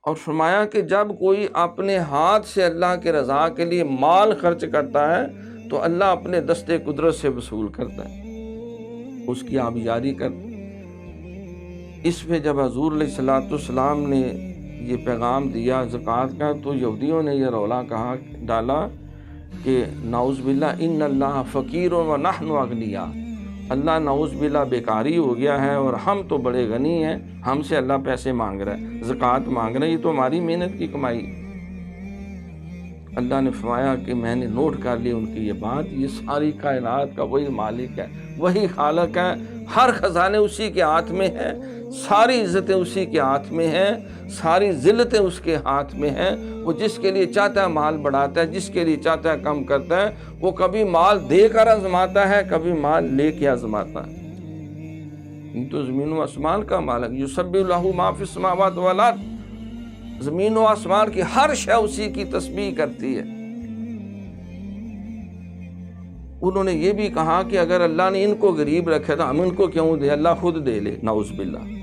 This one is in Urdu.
اور فرمایا کہ جب کوئی اپنے ہاتھ سے اللہ کے رضا کے لیے مال خرچ کرتا ہے تو اللہ اپنے دستے قدرت سے وصول کرتا ہے، اس کی آبیاری کرتا ہے۔ اس پہ جب حضور علیہ الصلوۃ والسلام نے یہ پیغام دیا زکوٰۃ کا، تو یہودیوں نے یہ رولا ڈالا کہ نعوذ باللہ ان اللہ فقیر و نحن اغنیاء، اللہ نعوذ باللہ بیکاری ہو گیا ہے اور ہم تو بڑے غنی ہیں، ہم سے اللہ پیسے مانگ رہا ہے، زکوٰۃ مانگ رہا ہے، یہ تو ہماری محنت کی کمائی۔ اللہ نے فرمایا کہ میں نے نوٹ کر لی ان کی یہ بات، یہ ساری کائنات کا وہی مالک ہے، وہی خالق ہے، ہر خزانے اسی کے ہاتھ میں ہیں، ساری عزتیں اسی کے ہاتھ میں ہیں، ساری ذلتیں اس کے ہاتھ میں ہیں۔ وہ جس کے لیے چاہتا ہے مال بڑھاتا ہے، جس کے لیے چاہتا ہے کم کرتا ہے، وہ کبھی مال دے کر آزماتا ہے، کبھی مال لے کے آزماتا ہے۔ یہ تو زمین و آسمان کا مالک، یسبح لہ ما فی السماوات والارض، زمین و آسمان کی ہر شے اسی کی تسبیح کرتی ہے۔ انہوں نے یہ بھی کہا کہ اگر اللہ نے ان کو غریب رکھا تو ہم ان کو کیوں دے، اللہ خود دے لے، نعوذ باللہ۔